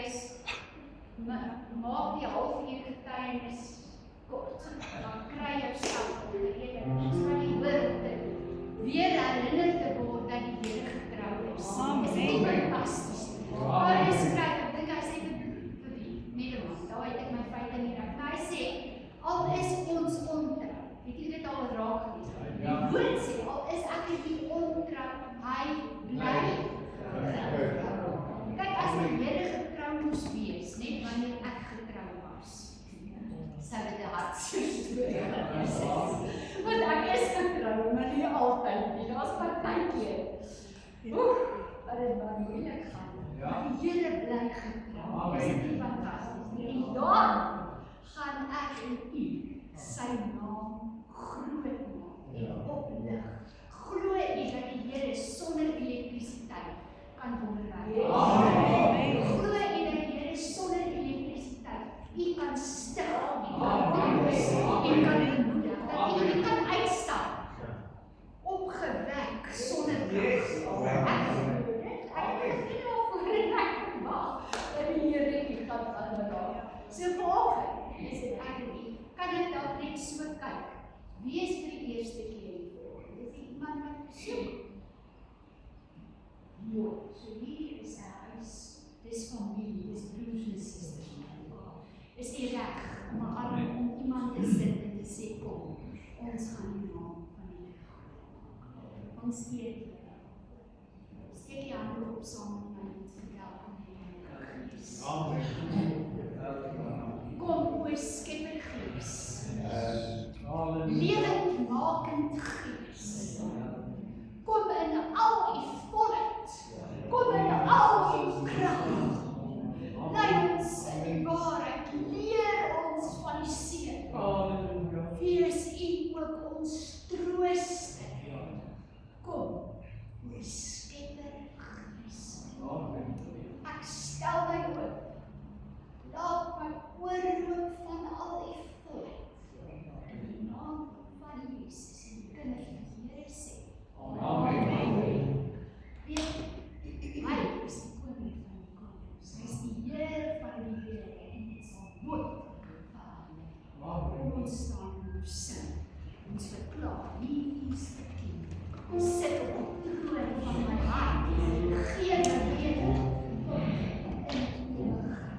is, maak die halfuur getuienis kort, dan kry jou stap op die rede, ons gaan die hoor weer herinner te word dat die Here getrou is. Is dit fantasties? Paulus skryf, ek dink hy sê vir wie? Nederland, daar het ek my feite nie raak, maar hy sê, al is ons ontrou, het jy dit al raak gelees? Die woord sê, al is ek nie ontrou, hy bly getrou. Kyk, as die Here getrou moes wees, net wanneer ek getrou was, sou dit 'n hartseer storie wees. Want ek is getrou, maar nie altyd nie, daar's partykeer. Dat het maar moeilik gaan. Maar die Here bly getrou, is dit nie fantasties nie? En dan gaan ek en u sy naam groot maak en oplig. Glo jy dat die Here sonder elektrisiteit kan wonderwerke doen? Glo jy dat die Here sonder elektrisiteit u kan stil, u kan troos, u kan bemoedig, dat u kan uitstap, opgewek sonder krag. Ek is nie nog voor en ek verwag dat die Here u gaan aanraak. So vanoggend is dit ek en u, kan ek dalk net so kyk, wie is vir die eerste keer hier vanoggend? Is die iemand wat besoek? Ja, so hier is 'n huis, dis familie, dis broers en susters. Is die reg om 'n arm om iemand te sit en te sê, kom, ons gaan die naam van die Here groot maak. Ons eer die Here. Steek die hande op saam met my en verwelkom die Heilige Gees. Kom, o Skepper Gees. Lewendmakend Gees. Kom in al die volheid. Kom in al die krag. Lei ons in die waarheid. Leer ons van die seën. Wees u ook ons trooster. Kom, o Skepper Gees. Ek stel my oop. Laat my oorloop van al die volheid. In die naam van Jesus en die kinders wat die Here sê. Amen. Weet, hy is die koning van die konings. Hy is die Here van die Here en dit sal nooit verander. Kom ons staan en ons sing. Ons verklaar, nie is die King. Ons sit op die troon van my hart. Gee my rede tot in ewigheid.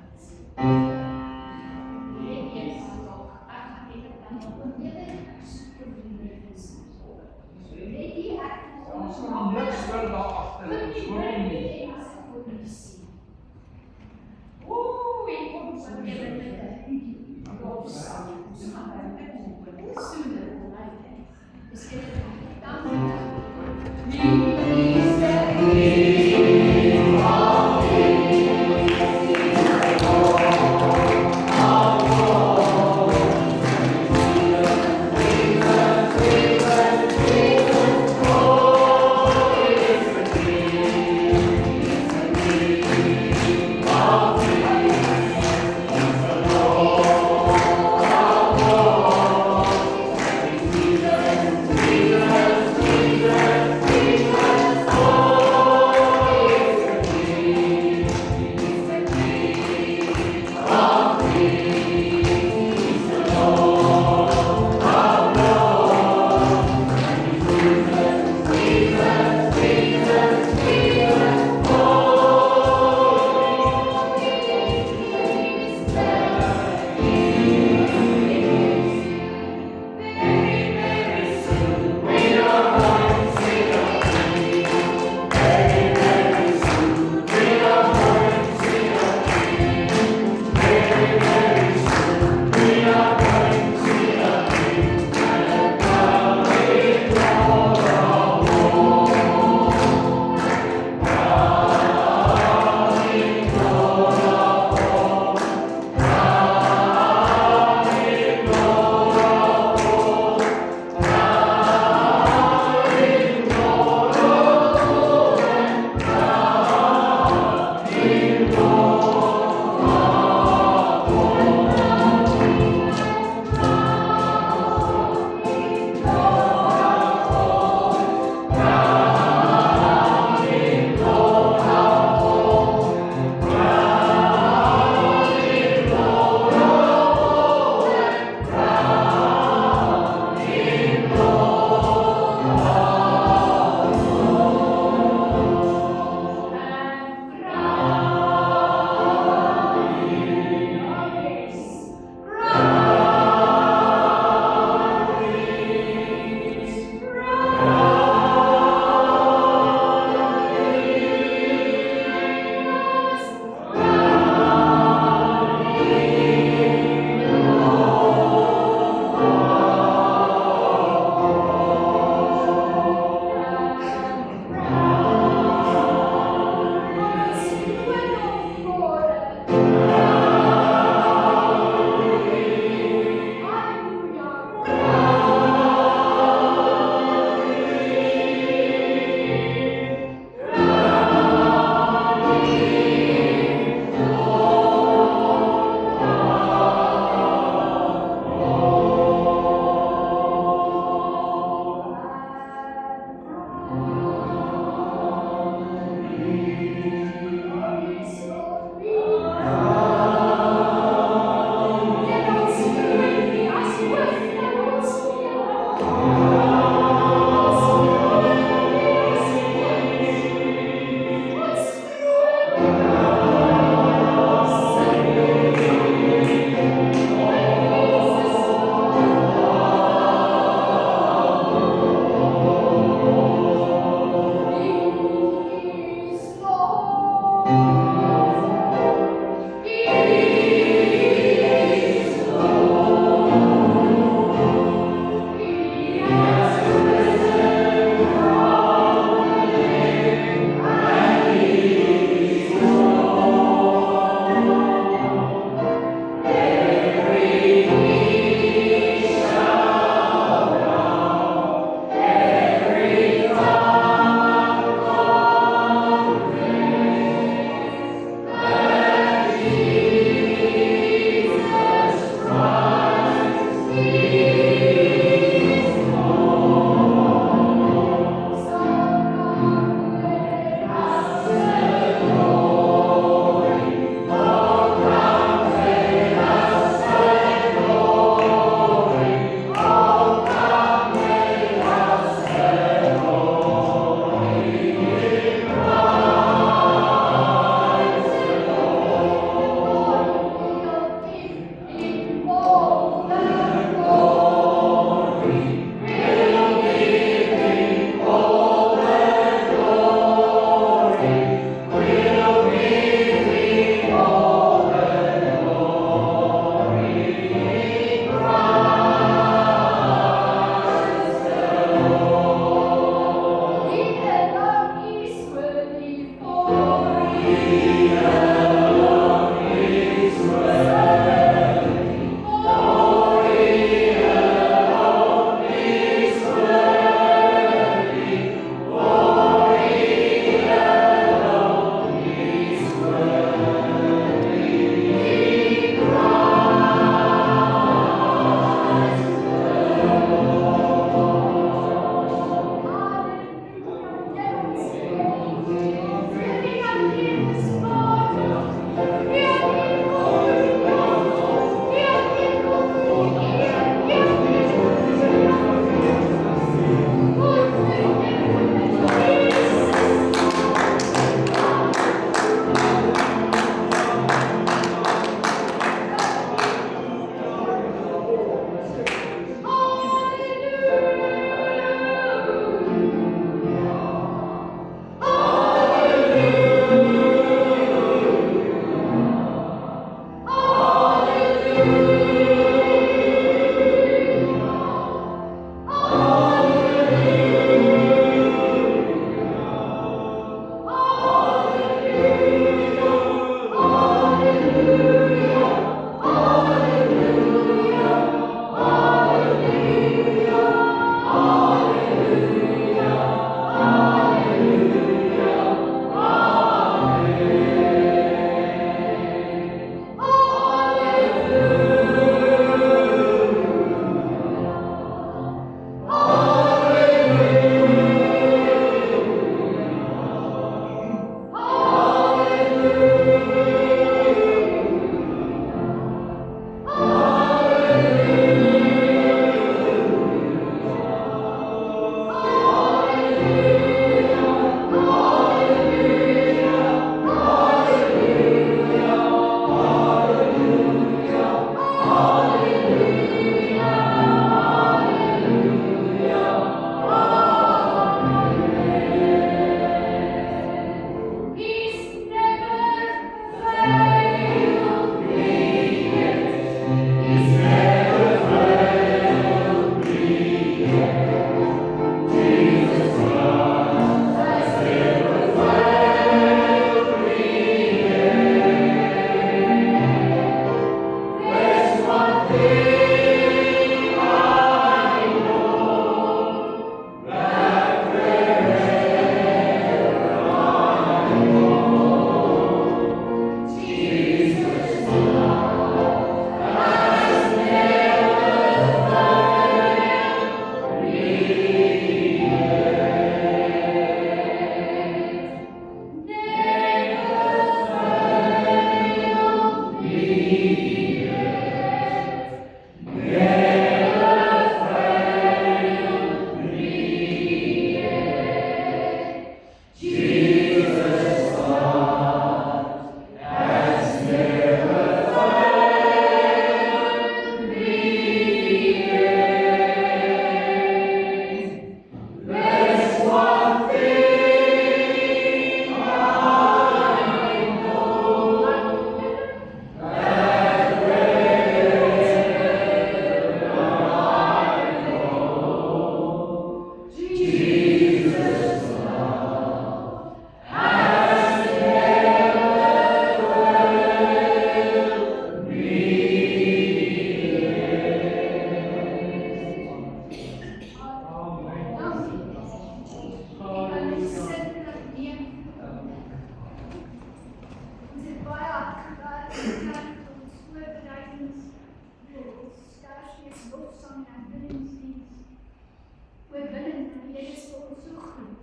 groet.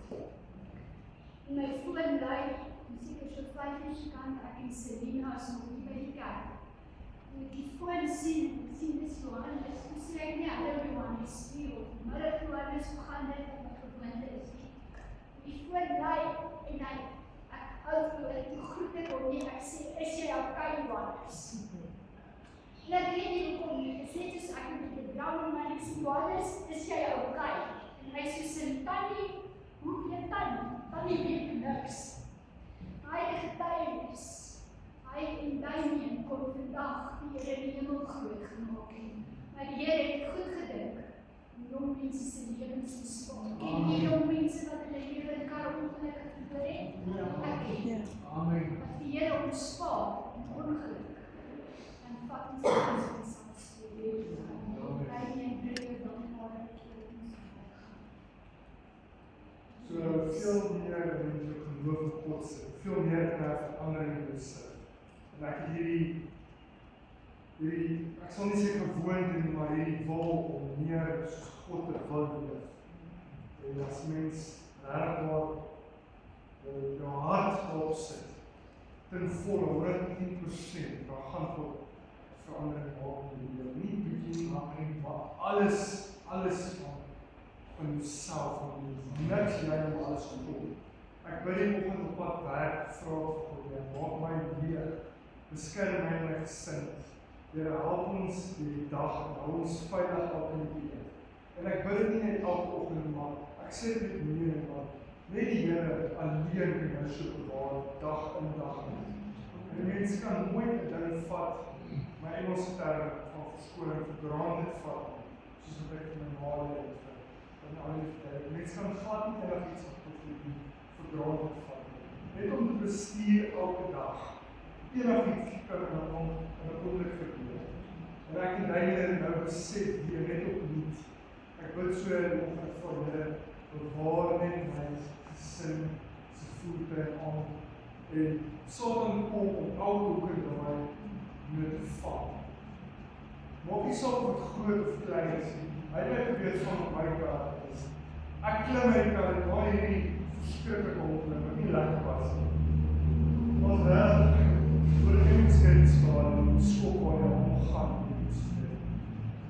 En my foon lui, seker so 5 uur se kant, ek en Selina is nog nie by die kerk. En ek die foon sien dis Johannes, toe sê ek nie, hallo Johannes, middag Johannes, hoe gaan dit, wat my gewoonte is nie. Die foon lui, en ek hou toe groet ek hom nie, ek sê, is jy okay Johannes? En ek weet nie hoekom nie, ek sê soos ek met die blauwe man, ek sê Johannes, is jy okay? En hy sê, Tannie, hoe weet Tannie? Tannie weet niks. Hy getuienis, hy en Damien kon vandag die Here in die hemel groot gemaak het. Maar die Here het goed gedink om jong mense se lewens te spaar. Ken die jong mense wat hulle lewe in karongelukke verloor het? Ek ken. Amen. Dat die Here ons spaar in ongeluk. En vat ons in sy steun. Damien breek dan maar So veel meer met jou geloof in God sit, veel meer kan hy verandering in jou sit. En ek het hierdie, ek sal nie sê gewoonte nie, maar hierdie wil om meer soos God te wil leef. En as mens regwaar jou hart daarop sit, ten volle 110%, dan gaan God verandering maak in jou lewe. Nie bietjie maar alles van jouself, niks jy om alles gedoen. Ek bid die oggend op pad werk, vra vir God, maak my weer, beskerm my en my gesin. Here, help ons die dag, hou ons veilig elke keer. En ek bid dit nie net elke oggend, maar ek sê dit meer, maar net die Here alleen kan jou so bewaar, dag in dag in. En mense kan nooit 'n ding vat, my Engelse term van verskoning vir granted vat, soos wat ek vir my ma leer. Mens kan glad nie iets vir granted vat. Net om te bestuur elke dag. Iets kan in 'n oomblik gebeur. En ek en Daniel nou besef weer net opnuut. Ek bid so in oggend vir Here, bewaar net my gesin se voete aan. En Satan kom om elke hoek en draai mee te val. Maak nie saak wat groot of klein is nie. Hy het probeer van my kant. Ek klim my kar en daar hierdie verskriklike ongeluk wat nie lekker was nie. Ons voor die Engelskryd staan en skop waar jy omgaan.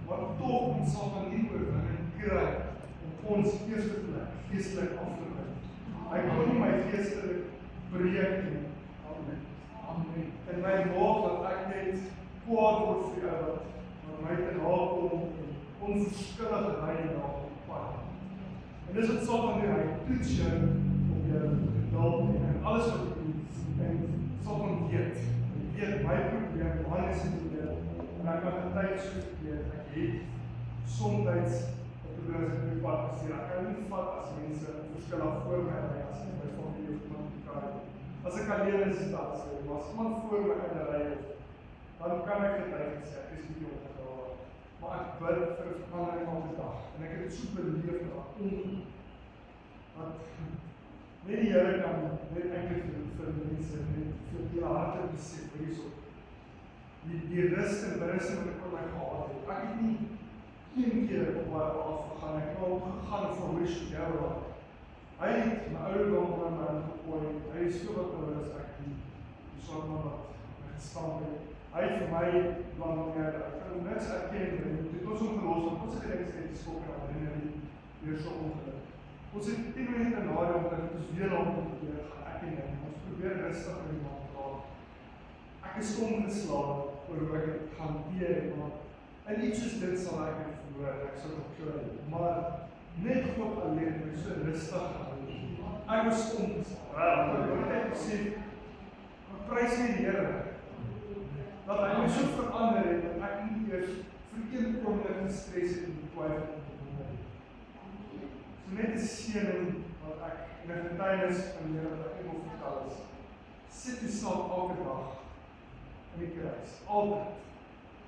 Maar toch ons sal van die oorwinning kry om ons eerste plek geestelik af te bring. Hy kon nie my geestelik breek nie. Amen. En my maak dat ek net kwaad word vir jou wat my te nakom en onverskillig ry na op pad. En dis wat Satan doen, hy toets jou op jou geduld en alles wat jy doen. En Satan weet my probleem, man is die probleem. En ek kan getuig so verkeerd, ek het somtyds op die brug in die pad gesê, ek kan nie vat as mense verskillig voor my ry, as ek my familie of iemand die kar het. As ek alleen in die stad sê, maar as iemand voor my in die ry het, dan kan ek getuig en sê, ek is nie opgedaal. Maar ek bid vir 'n verandering op die dag. En ek het dit so beleef dat want net die Here kan net eintlik vir mense net vir die harte besef hierso. Die rus en berus wat ek op my gehad het. Ek het nie een keer op my afgegaan. Ek het al gegaan vir wish together. Hy het my ouderdom aan my gegooi. Hy is so wat ouer as ek die soort man wat gestaan het. Hy het vir my wanneer ek kan niks erken. Dit ons ongelos, ons het gedink sy het skok en adrenaline weer so ongeluk. Ons het 10 minute na die ongeluk, ons weer aan probeer gaan ek en hy. Ons probeer rustig in die maand praat. Ek is omgeslaan oor hoe ek het gaan hanteer, maar in iets soos dit sal ek het verloor, ek sal het kry. Maar net God alleen het my so rustig gehou. Ek was omgeslaan. Ek sê, prys my die Here. Dat hy my so verander het, dat ek nie eers vir een oomblik gestres het en twyfel. So net 'n seëning wat ek in 'n getuienis van die Here wat ek wil vertel is. Sit jouself elke dag in die kruis, altyd.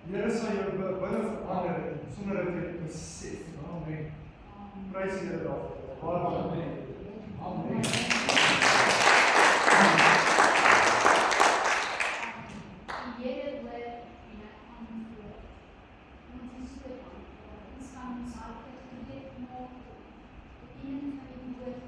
Die Here sal jou binne verander sonder dat jy dit besef. Amen. Prys die Here daarvoor. Amen. Amen. Die Here hoor en hy antwoord. Ons is so dankbaar. Ons kan ons harte gereed maak. In van die woord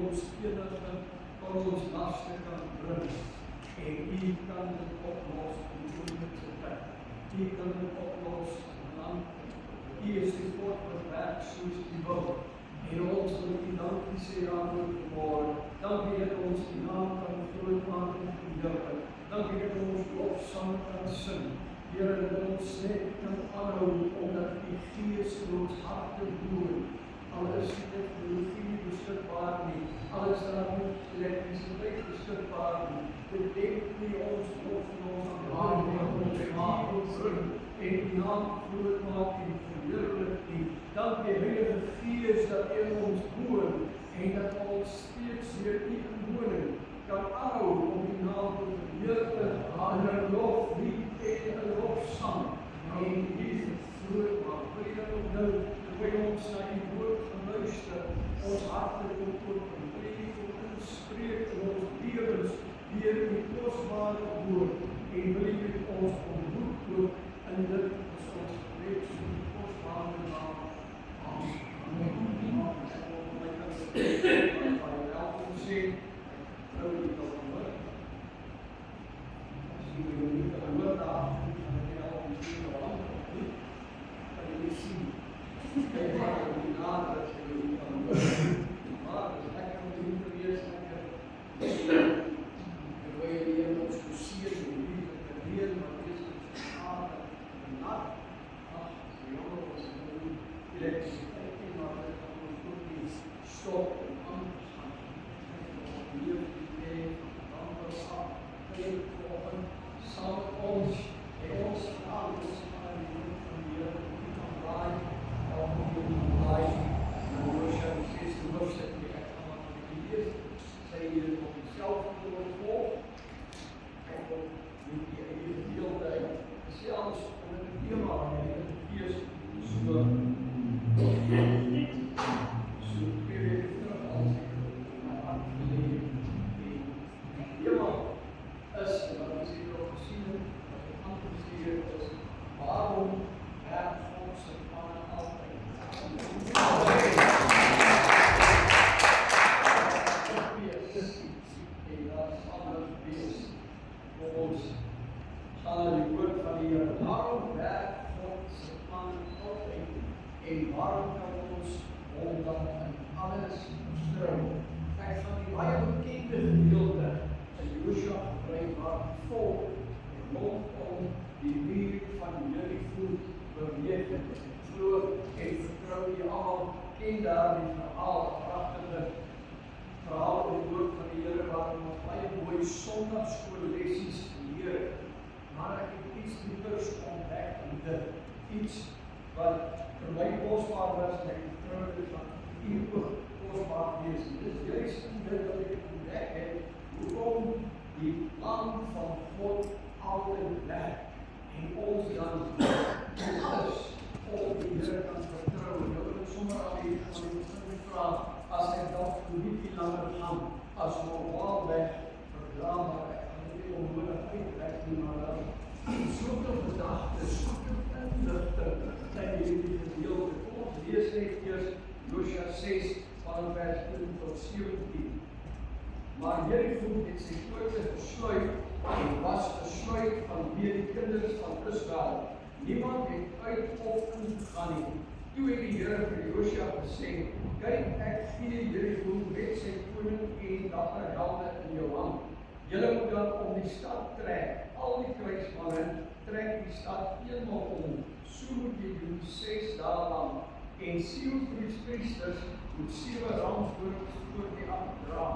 ons enige kan ons laste kan bring. En U kan dit oplos in moeilike tyd. U kan dit oplos want U is die God wat werk soos U wil. En ons wil U dankie sê daarvoor vanmôre. Dankie dat ons U naam kan groot maak en verheerlik. Dankie dat ons lofsang kan sing. Here, dat ons net kan aanhou omdat U Gees in ons harte woon. Al is dit nie beskikbaar nie, al is daar nie elektrisiteit beskikbaar nie, dit denk nie ons of ons aan die hand ons maak ons bring en die naam groot maak en verheerlik nie. Dankie Heilige Gees dat U in ons woon en dat ons steeds weer U in woning kan aanhou om die naam te verheerlik aan 'n loflied en 'n lofsang en Jesus groot maak. Wil jy dat ook nou terwyl ons na U woord geluister, ons harte kom open, wil jy kom inspreek in ons lewens deur die kosbare woord en wil jy met ons ontmoet ook in dit as ons gebed so die kosbare naam. Amen. Welkom sê, nou die woord. As jy wil nie gehoor daar, dan jy al op die kan jy sien. Kijk maar op die naam dat je niet kan doen. Maar het is lekker om te doen geweest. En wil je die in ons dossier zo lief en leren, maar het is ons vader en nacht. Ach, het is jammer als we nu elektriciteit in, maar dat kan ons ook niet stoppen en anders gaan. En hier op die idee van de anders af, heel volgen, samen ons en ons verhaal, ons van die woord van die Heer, die kan draaien. Of die life, en Joshua die 6e hoofstuk die ek gaan lees, sê jy op jouself moet volg, en op die eie gedeelte, selfs om in die thema en in die fees, so weer terug als ek my hart geleef, die thema is, wat ons hier al gesien het, wat ek aangestuur is, waarom werk God se planne altyd? Ons sal die woord van die Here. Waarom werk God se planne altyd en waarom kan ons hom dan in alles vertrou? Ek gaan die baie bekende gedeelte in Joshua gebruik waar die volk rondom die muur van Jericho beweeg het. Glo en vertrou jy almal ken daar die verhaal, pragtige verhaal in die woord van die Here waar ons baie mooi sondagskoollessies leer. Maar ek het iets diepers ontdek in dit. Iets wat vir my kosbaar was en ek vertrou dit van u ook kosbaar wees. Dit is juist in dit wat ek ontdek het, hoekom die plan van God altyd werk en ons dan alles op die Here kan vertrou. Ek wil dit sommer al hier van die begin vra, as ek dalk 'n bietjie langer gaan, as normaalweg verdraam, maar ek gaan nie onnodig uittrek nie, maar dan soveel gedagtes, soveel inligting in hierdie gedeelte. Kom ons lees net eers Joshua 6 van vers 1 tot 17. Maar Jericho het sy poorte gesluit en was gesluit vanweë die kinders van Israel. Niemand het uit of in gegaan nie. Toe het die Here vir Joshua gesê, kyk, ek gee Jericho met sy koning en dagger helde in jou hand. Julle moet dan om die stad trek, al die kruismanne trek die stad eenmaal om. So moet jy doen 6 dae lang. En 7 priesters moet 7 ramshoorns voor die ark dra.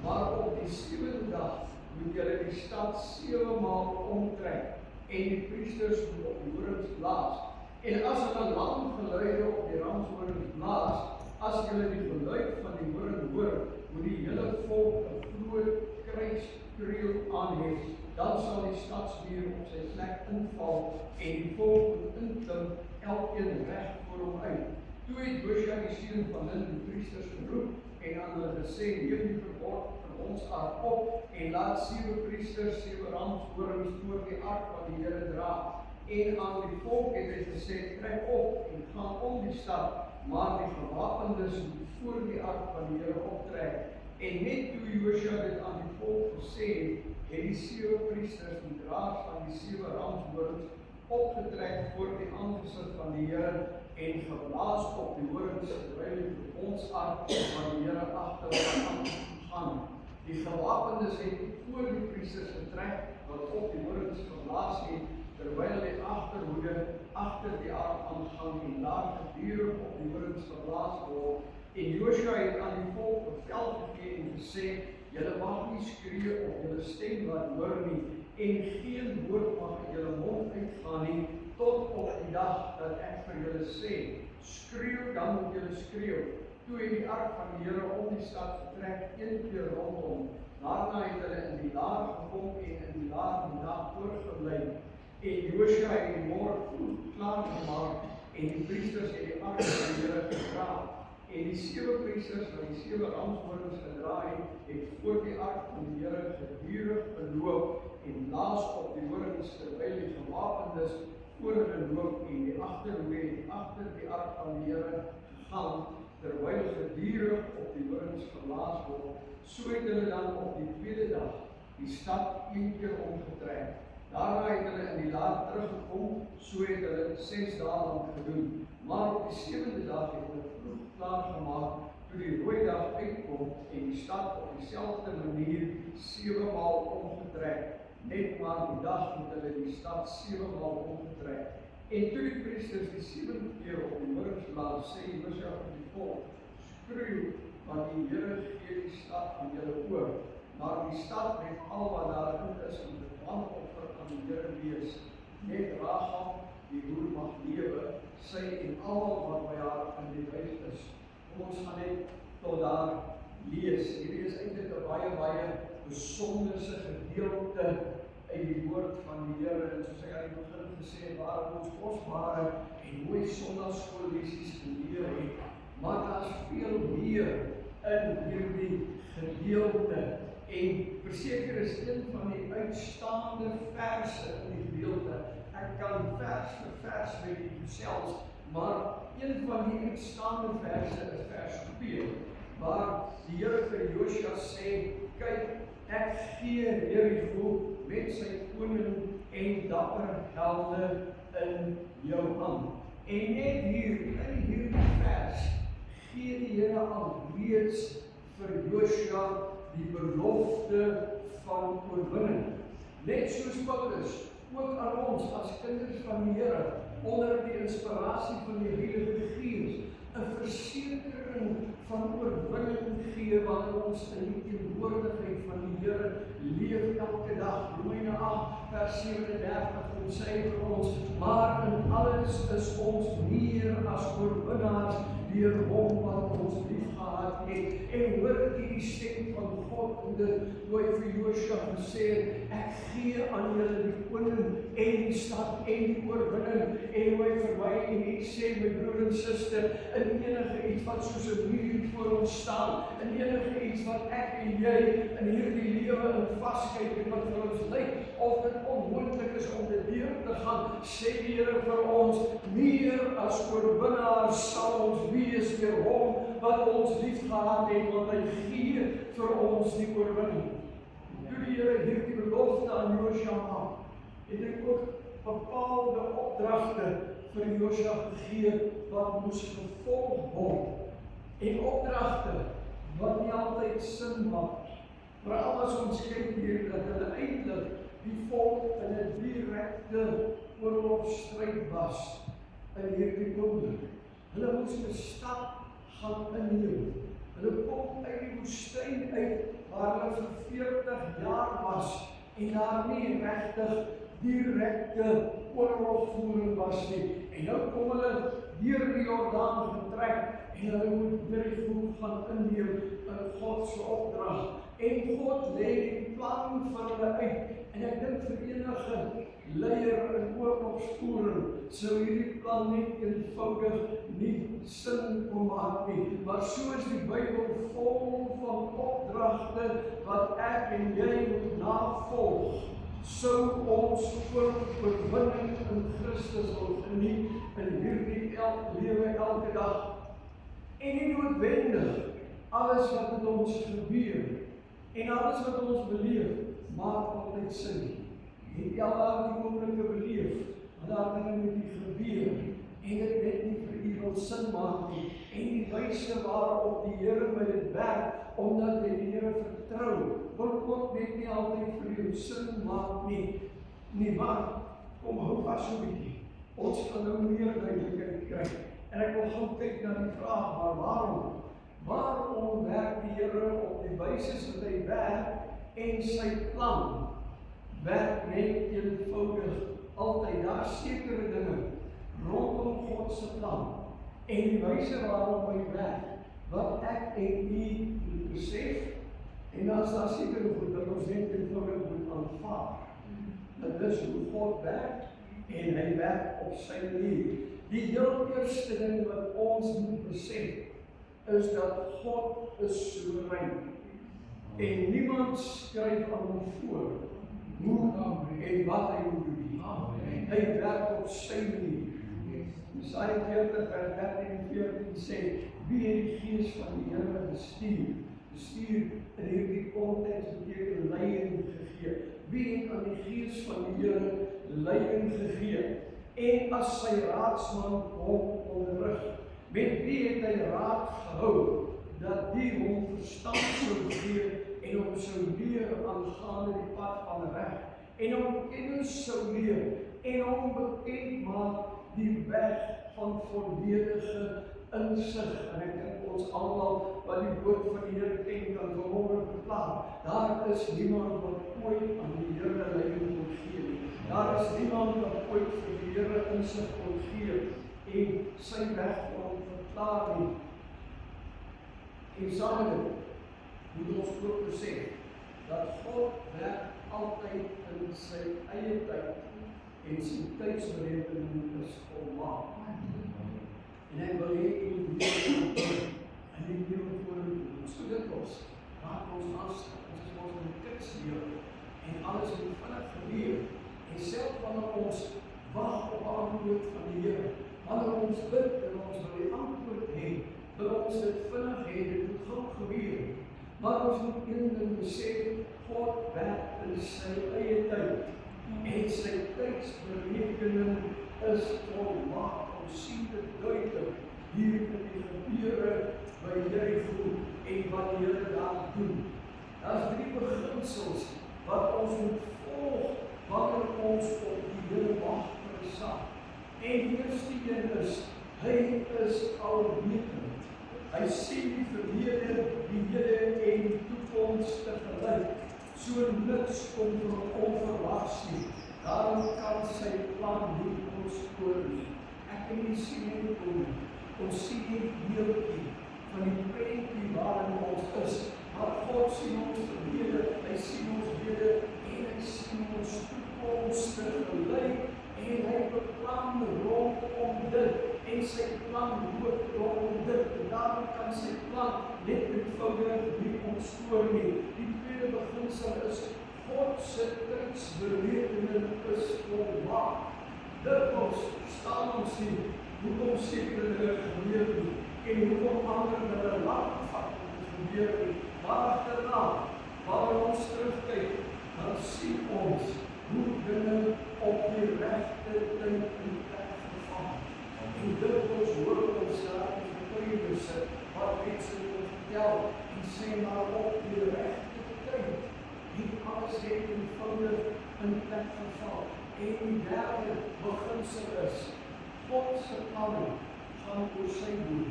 Maar op die 7de dag moet julle die stad 7 maal omtrek. En die priesters moet op die hoorns blaas. En as hulle lang geluide op die ramshoorns blaas, as julle die geluid van die hoorn hoor, moet die hele volk 'n groot kruiskreeu aanhef. Dan sal die stadsmuur op sy plek inval en die volk moet inklim, elkeen reg voor hom uit. Toe het Joshua die seun van Nun die priesters geroep en aan hulle gesê, neem die verbond van ons ark op en laat 7 priesters 7 ramshoorns voor die ark van die Here dra. En aan die volk het hy gesê, trek op en gaan om die stad, maar die gewapendes moet voor die ark van die Here optrek. En net toe Josua dit aan die volk gesê het die 7 priesters, die draers van die 7 ramshoorns, opgetrek voor die aangesig van die Here en geblaas op die horings terwyl die verbondsark van die Here agter hulle aangaan. Die gewapendes het voor die priesters getrek wat op die horings geblaas het, terwyl die agterhoede agter die ark aangaan en daar gedurig op die horings geblaas word. En Josua het aan die volk bevel gegee en gesê, julle mag nie skree of julle stem laat hoor nie, en geen woord mag uit julle mond uitgaan nie, tot op die dag dat ek vir julle sê, skreeu, dan moet julle skreeu. Toe het die ark van die Here om die stad getrek, 1 keer rondom. Daarna het hulle in die laar gekom en in die laar die dag oorgebly. En Josua het die môre vroeg klaargemaak en die priesters het die ark van die Here gedra. En die 7 priesters wat die 7 ramshoorns gedra het voor die ark van die Here gedurig geloop en blaas op die horings terwyl die gewapendes voor hulle loop en die agterhoede het agter die ark van die Here gegaan terwyl gedurig op die horings geblaas word. So het hulle dan op die tweede dag die stad 1 keer omgetrek. Daarna het hulle in die laar teruggekom, so het hulle 6 dae lang gedoen. Maar op die 7de dag het hulle vroeg klaargemaak toe die rooi dag uitkom en die stad op dieselfde manier 7 maal omgetrek. Net maar die dag het hulle die stad 7 maal omgetrek. En toe die priesters die 7de keer op die horings blaas, sê Josua vir die volk, skreeu, want die Here gee die stad aan julle oor. Maar die stad met al wat daarin is om die brandoffer aan die Here wees. Net Rahab, die boer mag lewe, sy en almal wat by haar in die huis is. Ons gaan net tot daar lees. Hierdie is eintlik 'n baie besonderse gedeelte uit die woord van die Here. En soos ek aan die begin gesê het, waar ons kosbare en mooi sondagskoollesies geleer het, maar daar's veel meer in hierdie gedeelte. En verseker is een van die uitstaande verse in die gedeelte. Ek kan vers vir vers met u gesels, maar een van die uitstaande verse is vers 2, waar die Here vir Josua sê, kyk, ek gee Jerigo met sy koning en dapper helde in jou hand. En net hier, in hierdie vers, gee die Here alreeds vir Josua die belofte van oorwinning. Net soos Paulus, ook aan ons as kinders van die Here, onder die inspirasie van die Heilige Gees, 'n versekering van oorwinning gee wanneer ons in die teenwoordigheid van die Here leef elke dag. Romeine 8 vers 37 sê vir ons, maar in alles is ons meer as oorwinnaars deur hom wat ons liefgehad het. En hoor die stem van God en dit hoe hy vir Josua gesê het, ek gee aan julle die koning en die stad en die oorwinning. En hoe hy vir my en ek sê, my broer en suster, in enige iets wat soos 'n muur voor ons staan, in enige iets wat ek en jy in hierdie lewe in vaskyk en wat vir ons lyk of dit onmoontlik is om dit deur te gaan, sê die Here vir ons, meer as oorwinnaars sal ons wees deur hom wat ons liefgehad het, want hy gee vir ons die oorwinning. Toe die Here hierdie belofte aan Josua maak, het hy ook bepaalde opdragte vir Josua gegee wat moes gevolg word. En opdragte wat nie altyd sin maak. Veral as ons kyk hier dat hulle eintlik die volk in 'n direkte oorlogstryd was in hierdie oomblik. Hulle moes 'n stad gaan inneem. Hulle kom uit die woestyn uit waar hulle vir 40 jaar was en daar nie regtig direkte oorlogvoering was nie. En nou kom hulle deur die Jordaan getrek en hulle moet Jerigo gaan inneem in God se opdrag. En God lê die plan vir hulle uit. En ek dink vir enige leier in oorlogsvoering sou hierdie plan net eenvoudig nie sin kon maak nie. Maar so is die Bybel vol van opdragte wat ek en jy moet navolg. Sou ons oorwinning in Christus wil geniet in hierdie lewe elke dag. En nie noodwendig alles wat met ons gebeur en alles wat ons beleef, maak altyd sin. Het jy al die oomblikke beleef, wat daar dinge met u gebeur, en dit net nie vir u wil sin maak nie, en die wyse waarop die Here met dit werk, omdat jy die Here vertrou, wil ook net nie altyd vir jou sin maak nie. Nee, maar, kom hou vas so 'n bietjie. Ons kan nou meer duidelikheid kry. En ek wil gou kyk na die vraag, maar waarom? Waarom werk die Here op die wyse wat hy werk, en sy plan werk net eenvoudig altyd. Daar sekere dinge rondom God se plan en die wyse waarop hy werk, wat ek en u moet besef, en dan is daar sekere goed dat ons net eenvoudig moet aanvaar. Dat is hoe God werk, en hy werk op sy manier. Die heel eerste ding wat ons moet besef, is dat God is soewerein. En niemand skryf aan hom voor hoe en wat hy moet doen. Hy werk op sy manier. Jesaja 40 vers 13 en 14 sê, wie het die gees van die Here bestuur? Bestuur in hierdie konteks beteken leiding gegee. Wie het aan die gees van die Here leiding gegee? En as sy raadsman hom onderrig, met wie het hy raad gehou, dat die hom verstand sou gee en hom sou leer aangaande die pad van reg, en hom kennis sou leer, en hom bekend maak die weg van volledige insig. En ek dink ons almal wat die woord van die Here ken, kan vanmôre verklaar, daar is niemand wat ooit aan die Here leiding kon gee nie. Daar is niemand wat ooit vir die Here insig kon gee en sy weg kon verklaar nie. En saam met dit moet ons ook besef dat God werk altyd in sy eie tyd en sy tydsberekening is volmaak. En ek wil hê u moet in die lewe voordoen. So dit raak ons aanstel, ons is ons in die kidslewe en alles moet vinnig gebeur. En selfs wanneer ons wag op antwoord van die Here, wanneer ons bid en ons wil die antwoord hê, wil ons dit vinnig hê, dit moet gou gebeur. Maar ons moet een ding besef, God werk in sy eie tyd. En sy tydsberekening is volmaak. Ons sien dit duidelik hier in die gebeure by Jerigo en wat die Here daar doen. Daar is 3 beginsels wat ons moet volg wanneer ons op die Here wag vir 'n saak. En die eerste een is, hy is alwetend. Hy sien die verlede, die hede en die toekoms tegelyk. So niks kom van onverwags nie. Daarom kan sy plan nie ontskoor nie. Ek kan nie sien nie kom. Ons sien die deeltjie van die prentjie waarin ons is. Maar God sien ons verlede, hy sien ons hede en hy sien ons toekoms tegelyk. En hy beplan rondom dit. En sy plan loop rondom dit. En daarom kan sy plan net eenvoudig nie ontskoor nie. Die tweede beginsel is, God se tydsberekening is volmaak. Dikwels staan ons nie, hoekom sekere dinge gebeur nie, en hoekom ander dinge lang vat om te gebeur nie. Maar agterna, wanneer ons terugkyk, dan sien ons hoe dinge op die regte tyd in plek geval. En dikwels hoor ons daar die getuienisse wat mense vertel en sê maar op die regte tyd. Die alles het eenvoudig in plek geval. En die derde beginsel is, God se planne gaan oor sy doel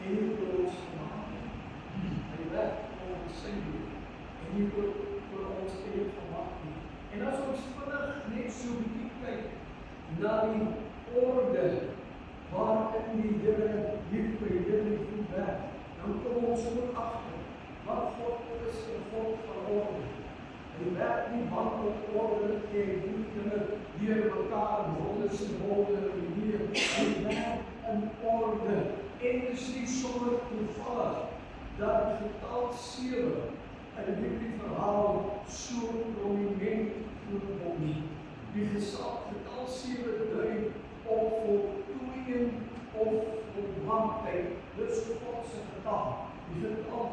en nie oor ons gemaak. Hy werk oor sy doel en nie oor ons eie gemaak nie. En as ons vinnig net so 'n bietjie kyk na die orde waarin die Here hier by Jerigo werk, dan kom ons ook agter wat God is 'n God van orde. Hy werk nie want op orde en doen dinge deur mekaar wonders en wondere hier. Hy werk in orde. En dit is nie sommer toevallig dat die getal 7 in hierdie verhaal so prominent voorkom nie. Die getal 7 dui op voltooiing of volmaaktheid. Dit is God se getal. Die getal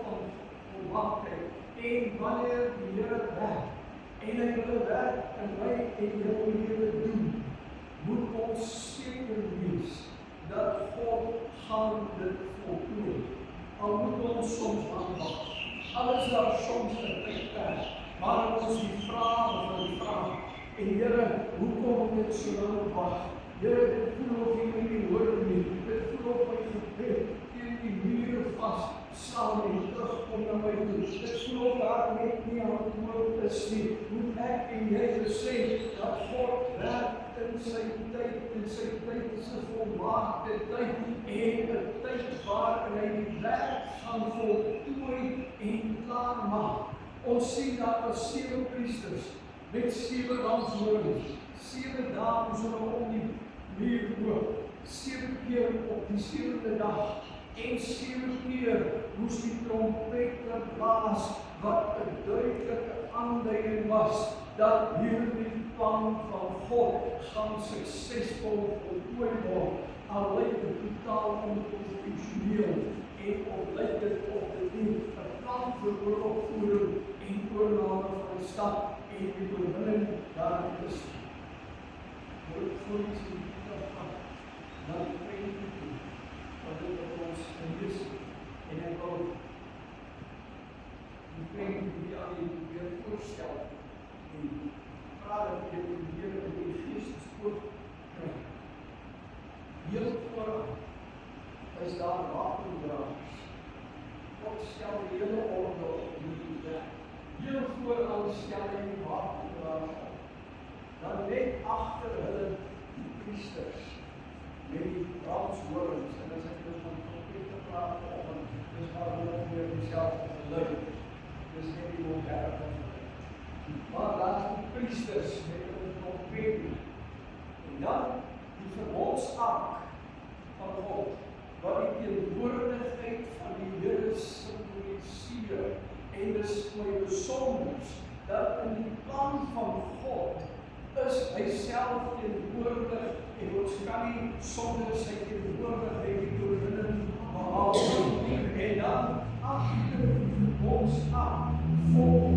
gemaak het. En wanneer die Here werk, en hy wil werk in my en jou lewe doen, moet ons seker wees dat God gaan dit voltooi. Al moet ons soms aanwag. Al is daar soms 'n tydperk, maar ons die vrae wil vra. En Here, hoekom dit so lank wag? Here, dit voel of jy nie hoor nie. Dit voel of my gebed teen die muur vas staan en terugkom na my toe. Dit voel of daar net nie antwoord is nie. Moet ek en jy besef dat God werk in sy tyd, en sy tyd is 'n volmaakte tyd, en 'n tyd waarin hy die werk gaan voltooi en klaar maak. Ons sien daar is 7 priesters met 7 ramshoorns, 7 dames om die muur oop, 7 keer op die 7de dag, en 7 keer moes die trompeter blaas, wat 'n duidelike aanduiding was, dat hierdie plan van God gaan suksesvol voltooi word, al lyk dit totaal onprofessioneel, en of lyk dit of dit nie 'n plan vir oorlogvoering en oorname van die stad en die oorwinning daarin is. Word voor iets in die van, dan vreemd toe, wat dit op ons gelees, en ek wil die vreemd die aan die weer voorstel, en vraag dat jy die Here in die geestes oop kry. Heel vooraan is daar wapendragers. God stel die hele orde op die werk. Heel vooraan stel hy die wapendragers op. Dan net agter hulle die priesters met die ramshoorns, en as ek dus van trompete praat vanoggend, dis maar nog meer dieselfde geluid. Dis net die moderne. Maar daar is die priesters met hulle trompete. En dan die verbondsark van God, wat die teenwoordigheid van die Here simboliseer. En dis my besonders dat in die plan van God is hy self teenwoordig, en ons kan nie sonder sy teenwoordigheid die oorwinning behaal nie. En dan agter die verbondsark vol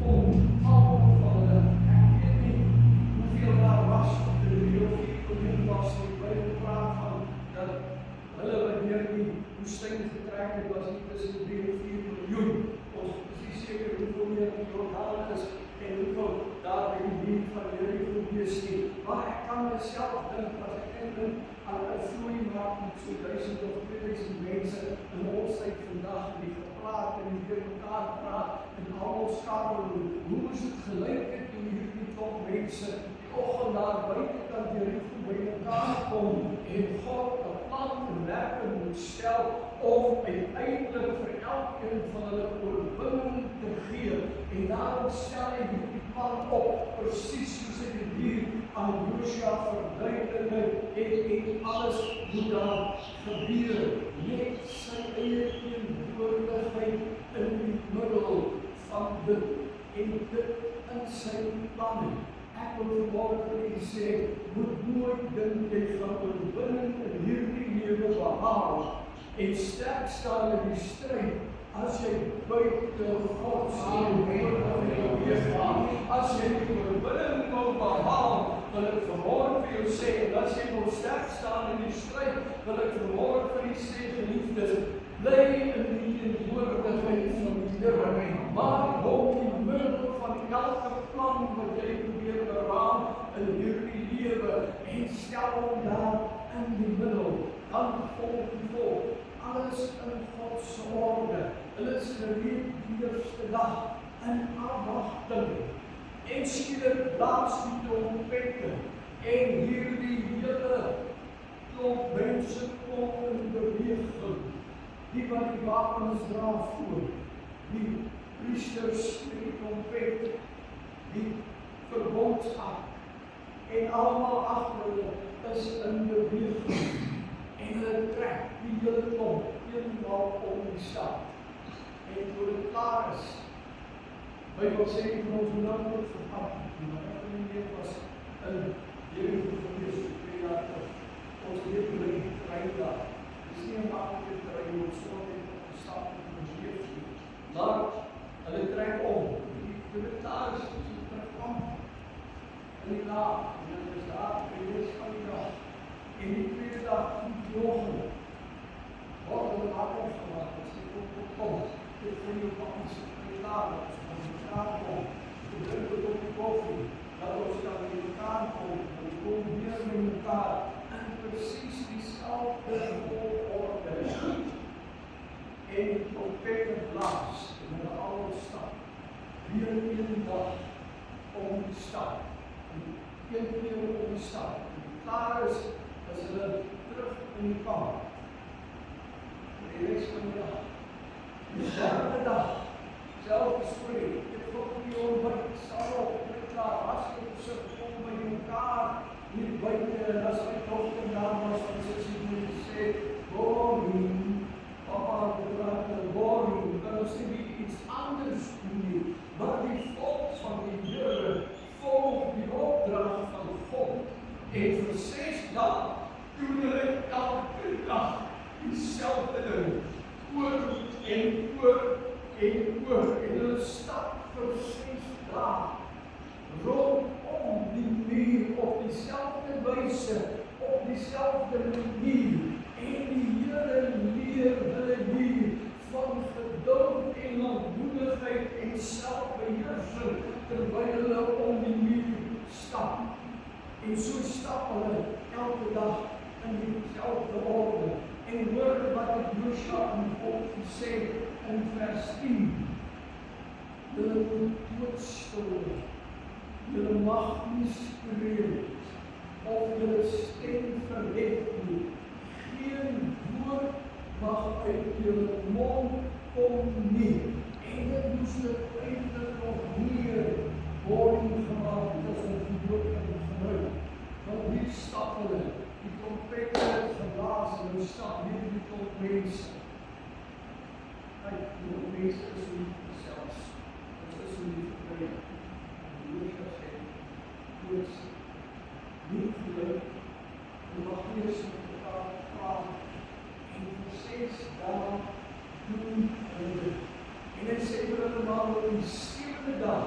almal van hulle. Ek weet nie hoeveel daar was op die Bybel was die Bybel praat van dat hulle wanneer die woestyn getrek het, was nie tussen 3 en 4 miljoen. Ons is nie seker hoeveel meer die Jordaan is en hoeveel daar by die muur van Jericho wees nie. Maar ek kan myself dink, as ek dink aan 'n vloei maak met so 1000 of 2000 mense in ons tyd vandag, die gepraat en die weer mekaar praat en almal skakel, hoe is dit gelyk het toe hierdie klomp mense die oggend daar buitekant Jericho by mekaar kom en God 'n plan en werking moet stel om uiteindelik vir elkeen van hulle oorwinning te gee. En daarom stel hy die plan op, presies soos hy dit hier aan Josua verduidelik het, en alles moet daar gebeur, met sy eie teenwoordigheid in die middel van dit, en dit in sy planne. Ek wil vanmorgen vir u sê, moet nooit dink jy gaan oorwinning in hierdie lewe behaal en sterk staan in die stryd as jy buite God se teenwoordigheid wees. As jy die oorwinning wil behaal, wil ek vanmorgen vir jou sê, en as jy wil sterk staan in die stryd, wil ek vanmorgen vir u sê, geliefdes, bly in die teenwoordigheid van die Here, maar hom die middel van elke plan wat jy probeer beraam in hierdie lewe, en stel hom daar in die middel, dan volg die volk, alles in God se orde. Hulle is gereed die eerste dag in afwagting, en skielik blaas die trompette, en hierdie hele klomp mense kom in beweging, die wat die wapens dra voor, die priesters met die trompette, die verbondsark, en almal agter hulle is in beweging, en hulle trek die hele klomp eenmaal om die stad. En toe dit klaar is, Bybel sê nie vir ons hoe lang dit gevat het, maar ek nie meer was in Jericho gewees vir 2 jaar terug. Ons leef in die trein daar. Dis nie 'n maklike trein om so net op die stad te beweeg nie. Maar hulle trek om. Die klaar is, die terugkom. En die laat, en dan is daar die res van die dag. En die tweede dag, die oggend, word hulle wakker gemaak, as die kom, dit van die kans, die klaar is, as die klaar kom, die drink het op die koffie, dat ons kan in mekaar kom, en die kom weer met mekaar, en precies diezelfde volgorde. En die trompette blaas, en hulle almal stap, weer een dag om die stad, en een keer om die stad, en die klaar is hulle terug in die kamp. En die res van die dag, die derde dag, selfde storie, dit klop die ontbijt, sal op, dit klaar, as jy so kom by mekaar, hier buiten, en as my dochter daar was, van sy sê, boring, papa, boring, kan ons nie iets anders doen nie, maar die volk van die Here volg die opdrag van God, en vir 6 dae doen hulle elke dag dieselfde ding, oor en oor en oor, en hulle stap vir 6 dae rondom die muur op dieselfde wyse, op dieselfde manier, en die Here leer hulle hier van geduld en lankmoedigheid en selfbeheersing terwyl hulle om die muur stap. En so stap hulle elke dag in dieselfde orde. En hoor wat het Josua aan God gesê in vers 10. Julle moet doodstil, julle mag nie skree, of julle stem verhef nie. Geen woord mag uit julle mond kom nie. En dit moes dit eintlik nog meer woning gemaak, as ons die woord kan gebruik. Want hier stap hulle, die trompette het geblaas, en hulle stap hier die klomp mense. Kijk, die mense is nie selfs, ons is nie verkryg. Die Josua sê, doods, nie geluk, en mag eers met mekaar praat, en vir 6 dae doen hulle dit. En hy sê vir hulle maar op die 7de dag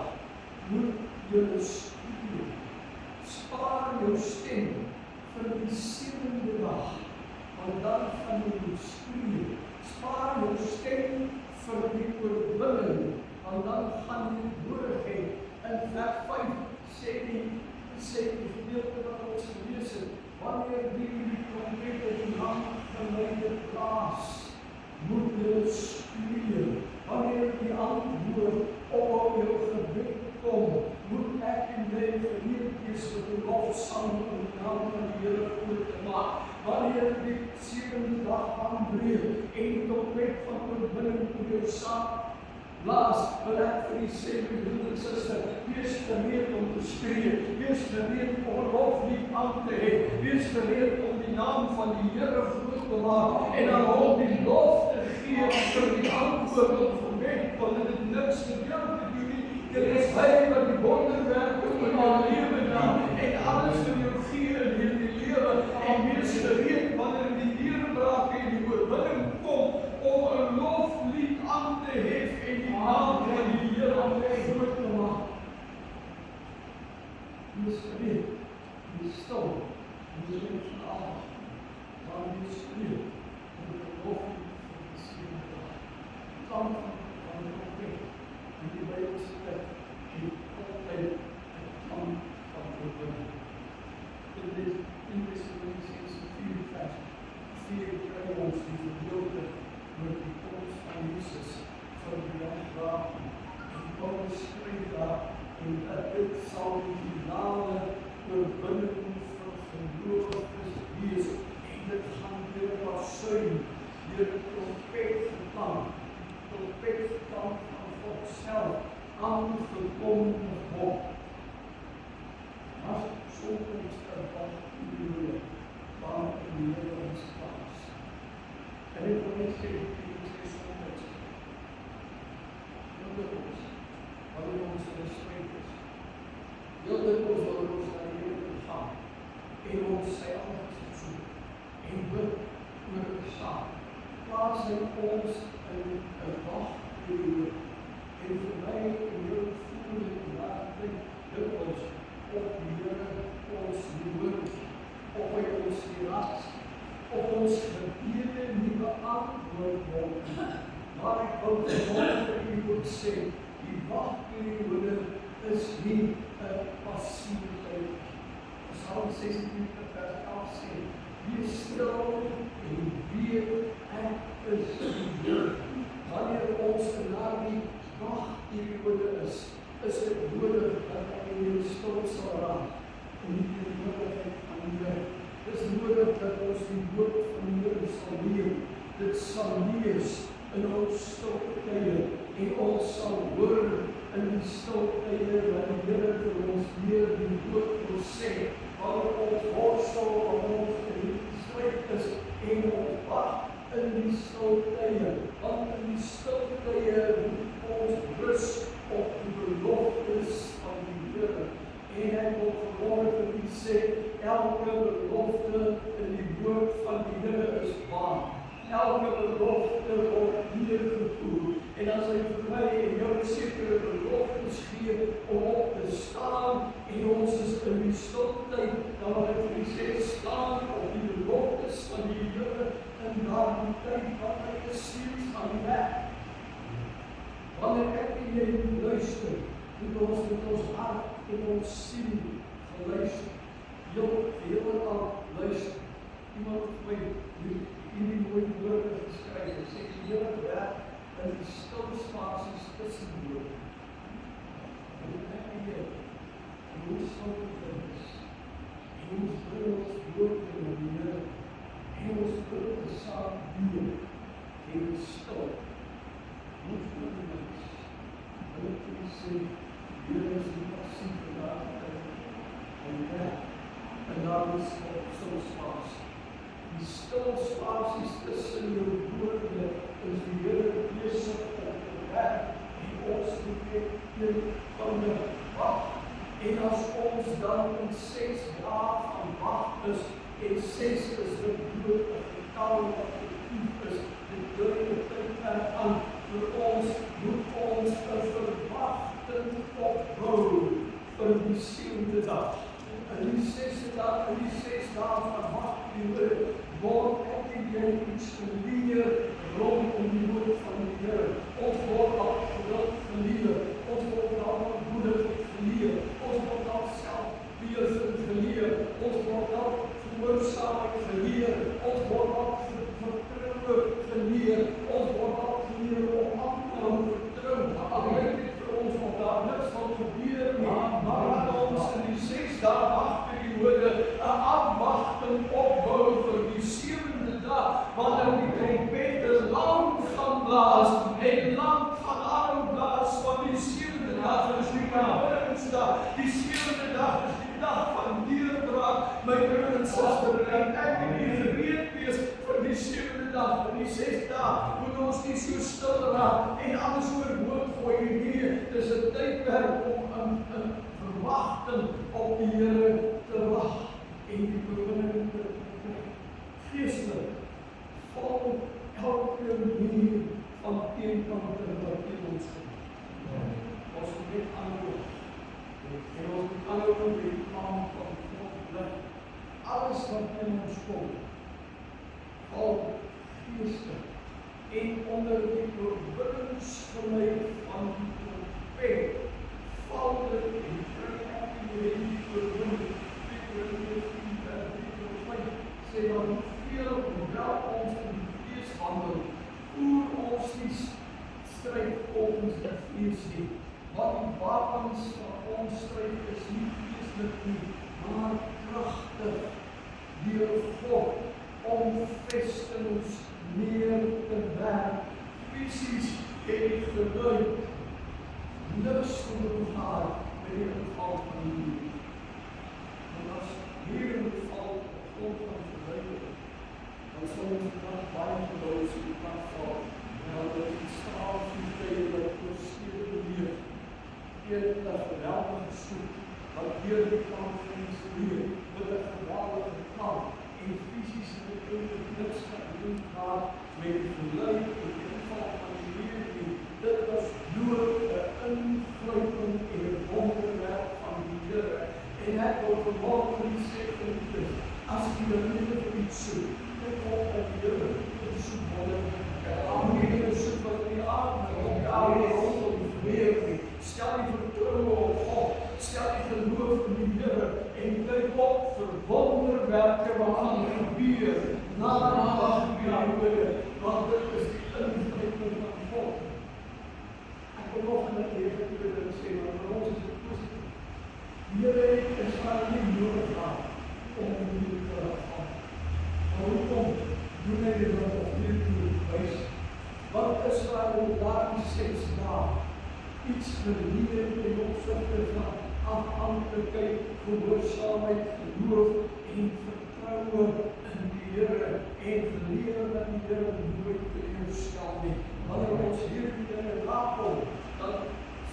moet julle skree. Spaar jou stem vir die 7de dag, want dan gaan jy skree. Spaar jou stem vir die oorwinning, want dan gaan jy nodig hê. In vers 5 sê die gedeelte wat ons gelees het, wanneer die trompette die landgeleide blaas, moet jy skree. Wanneer die antwoord op jou gebed kom, moet ek en jy gereed wees vir die lofsang in die naam van die Here groot te maak. Wanneer die 7de dag aanbreek en die trompet van oorwinning op jou saak blaas, wil ek vir die sê, my broeder en suster, wees gereed om te skree, wees gereed om 'n loflied aan te hê, wees gereed om die naam van die Here groot te maak en aan hom die lof te gee vir die antwoord op gebed, want dit het niks met jou te doen nie. Dit is hy wat die wonderwerk in jou lewe doen en alles vir jou gee in hierdie lewe, en wees gereed wanneer die deurbraak en die oorwinning kom om 'n loflied aan te hef en die naam van die Here groot te maak. Wees gereed, wees stil, wees reeds van almal, maar wees gereed om 'n loflied vir die 7de dag. Klank van die trompet, en die Bybel sê dat jy altyd 'n klank van oorwinning. Dit is in Thessalonians 4 vers 4 kry ons die gedeelte met die koms van Jesus vir die dag, en Paulus skryf daar, en dat dit sal die finale oorwinning vir gelowiges wees, en dit gaan deur 'n basuin, deur 'n trompetgeklank van God self aangekondig word. As so ons van die Here, waar die Here ons plaas. En dit wil nie sê, dit is soms heel dikwels, wanneer ons in 'n stryd is, heel dikwels wil ons na die Here toe gaan, en ons sy aangesig soek, en bid oor die saak. Plaas hy ons in 'n wagperiode wagperiode is nie 'n passiewe tyd. Psalm 16 vers 11 sê, wees stil en weet ek is die Here. Wanneer ons in daardie wagperiode is dit nodig dat ek en jy stil sal raak in die teenwoordigheid van die Here. Dit is nodig dat ons die woord van die Here sal leer. Dit sal lees in ons stilte tye en ons sal hoor in die stilte tye wat die Here vir ons weer die woord wil sê. Wanneer ons worstel om ons in die stryd is en ons wag in die stilte tye. Want in die stilte tye moet ons rus op die beloftes van die Here. En ek wil vanmôre vir u sê, elke belofte in die woord van die Here is waar. Elke belofte word neergevoer. En as hy vir my en jou sekere beloftes gee om op te staan en ons is in die stiltyd, dan wil ek vir u sê, staan op die beloftes van die Here in daardie tyd wat hy is steeds aan die weg. Wanneer ek en jy luister, moet ons met ons hart en ons siel geluister. Heeltemal luister. Iemand het my hierdie mooi woorde geskryf. Hy sê die Here werk in die stil spasies tussen woorde. En ek en jy, en ons sal bevind, en ons bring ons woord in die Here, en ons bring ons saam doen, en stil. Ons bring ons. En ek wil sê, Here is die passie vandaag en werk. En daar is op stil spasie. Die stil spasies tussen jou woorde is die Here besig om te werk en ons moet weer van die wag. En as ons dan in 6 dae van wag is en 6 is dit dood 'n getal wat verkief is, dit dui 'n tydperk aan vir ons moet ons 'n verwagting opbou vir die 7de dag. In die 6de dag, in die 6 dae van wagperiode, word ek en jy iets geleer rondom die woord van die Here. Ons word al geduld geleer, ons word al moedigheid geleer, ons word al selfbeheersing geleer, ons word al gehoorsaamheid geleer, ons word al vertroue geleer, ons word al geleer om aan te vertrou. Al lyk dit vir ons of daar niks van gebeur nie, maar laat ons in die 6 dae wagperiode 'n afwagting opbou vir die 7de dag, wanneer die trompette lank gaan blaas en lank gaan aanhou blaas, want die 7de dag is die Koningsdag, die 7de dag is die dag van deurbraak. My broer en suster, en ek en jy gereed wees vir die 7de dag, vir die 6 dae, moet ons nie so stil raak en alles oorhoop gooi nie. Dis 'n tydperk om 'n verwagting op die Here te wag en die oorwinning te kry. Geestelik val elke manier van teenkante wat in ons kom. Ons moet net aanhou. En ons moet aanhou met die plan van God bly. Alles wat in ons kom, val geestelik en onder die oorwinningsgeleid van die trompet, val dit en bring ek en jy die oorwinning. Sê dan veel hoewel ons in die vlees wandel, voer ons nie stryd volgens die vlees nie, want die wapens van ons stryd is nie vleeslik nie, maar kragtig deur God om vestings neer te werk, fisies en geduid. Niks onbevaar by die geval van die lewe. En as hier in die geval grond van verwydering, dan sal ons kracht baie verloos in die kracht val, en dan dit die straal van tye wat oor stede beleef, een geweldige soek, wat deur die kant van ons leef, met een geweldige kant, en fysisch en eindelijk niks doen gaat, met die geluid en die inval van die lewe. Dit was door een ingryping en een wonderwerk van die Here. En ek wil vanmorgen nie sê geliefdes, as jy die Here vir iets soek, dit word by die Here, dit soek wonderwerk. Al die Here soek wat in die aarde, op die aarde rondom die verweer nie, wonderwerke wat gaan gebeur nadat die periode, want dit is die invloed van God. Ek wil nog in die Here sê, maar vir ons is dit positief. Die Here het Israel nie nodig gehad om die te laat gaan. Maar hoekom doen hy dit wat op hiertoe wys? Want Israel daar die 6 dae iets geleer ten opsigte van afhanklikheid, gehoorsaamheid, geloof en vertroue in die Here en geleer dat die Here nooit teleurstel nie. Wanneer ons hierdie dinge nakom, dan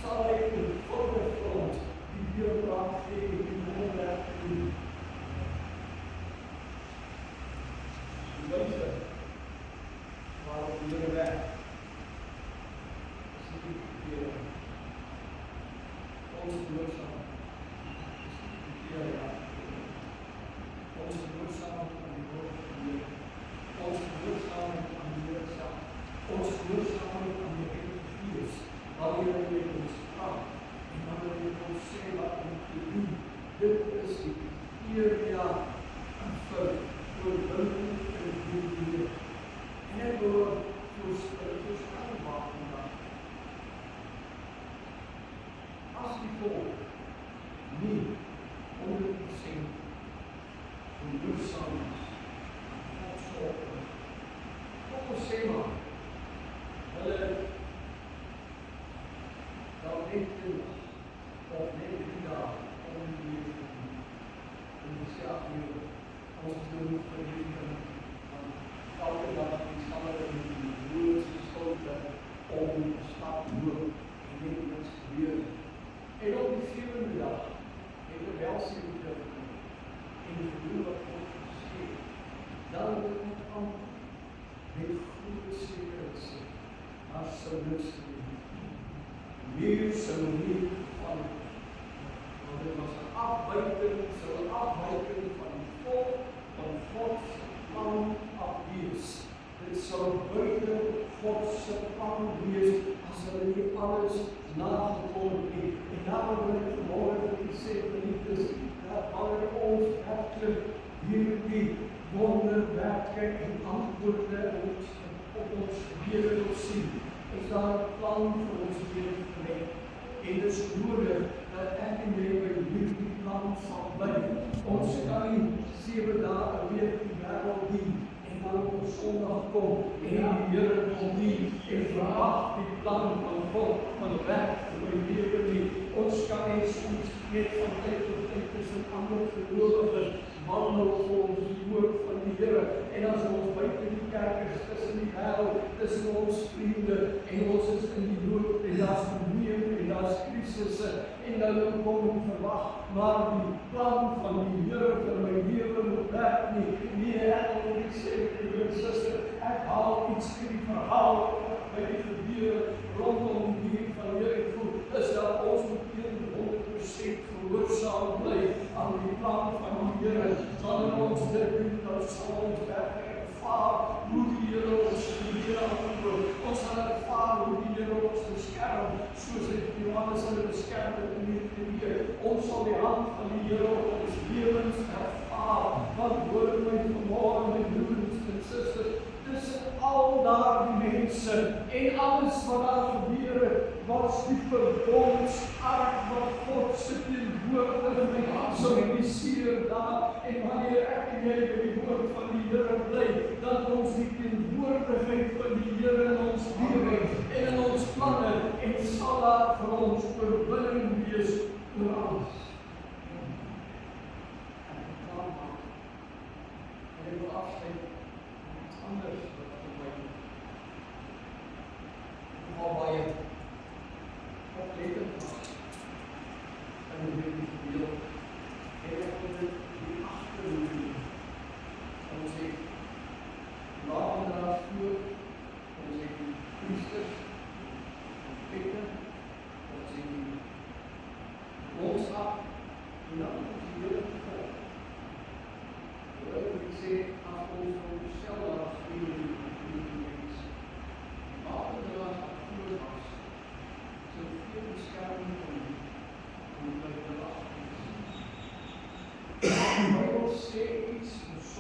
sal hy in volle grond die deurbraak gee en die wonderwerk doen. Die wyse waarop die Here werk, is nie die Here. Ons gehoorsaam is die Here. Ons gehoorsaam aan die woord van die Here. Ons gehoorsaam aan die Here self. Ons gehoorsaam aan die Heilige Gees. Wanneer hy met ons praat en wanneer hy ons sê wat om te doen. Dit is die area vir oorwinning en die Here. En ek wil voorstel maak vandag. As die volk nie 100% gehoorsaam is aan Godse opdrag. Kom ons sê maar, hulle dan net 20 of net 3 dae om die lewe te doen. En die sê ons doen vir die van elke dag die samen in die woordse stolte om die stap hoog en net niks gebeur. En op die 7de dag het die welsyn teruggekom en die gedoen wat God gesê het. Dan het ons antwoord met goeie sekerheid sê, maar sou niks gebeur. Meer sou nie van want dit was 'n afwyking van die volk van Godse plan afwees. Dit sou buite Godse plan wees as hulle nie alles nagekom het. En daarom wil ek vanmorgen vir die sê geliefdes, dat wanneer ons werklik hierdie wonderwerke en antwoorde op ons lewe wil sien, is daar 'n plan vir ons lewe gelê. En dit is nodig dat ek en jy by hierdie plan sal bly. Ons kan nie 7 dae 'n week die wêreld dien en dan op Sondag kom en die Here wil dien en verwag die plan van God van werk vir my lewe nie. Ons kan nie soms net van tyd tot tyd tussen ander gelowiges wandel volgens die woord van die Here. En as ons buite die kerk is, tussen die wêreld, tussen ons vriende en ons is in die nood en daar's probleme en daar's krisisse en dan kom ons verwag, maar die plan van die Here vir my lewe moet werk nie. Nee, ek wil nie sê, broer en suster, ek haal iets in die verhaal by die gebeure rondom die van Jericho, is dat ons moet 100% gehoorsaam bly aan die plan van die Here. Wanneer ons dit doen, dan sal ons werklik ervaar hoe die Here ons antwoord. Ons sal ervaar hoe die Here ons beskerm, soos Johannes hulle beskerm het in die Here. Ons sal die hand van die Here op ons lewens ervaar. Want hoor my vanmorgen, my broers en susters, tussen al daardie mense en alles wat daar gebeur het, was die verbondsark wat God se teenwoordigheid symboliseer daar. En wanneer ek en jy by die woord van die Here bly, dan ons die teenwoordigheid van die Here in ons lewe en in ons planne en sal daar vir ons oorwinning wees oor alles. En ek wil afsluit anders wat vir my nogal baie oplettend was in hierdie gedeelte. En ek wil dit hier agterloop. Ons het later daarvoor, ons het die priesters, profete, ons het die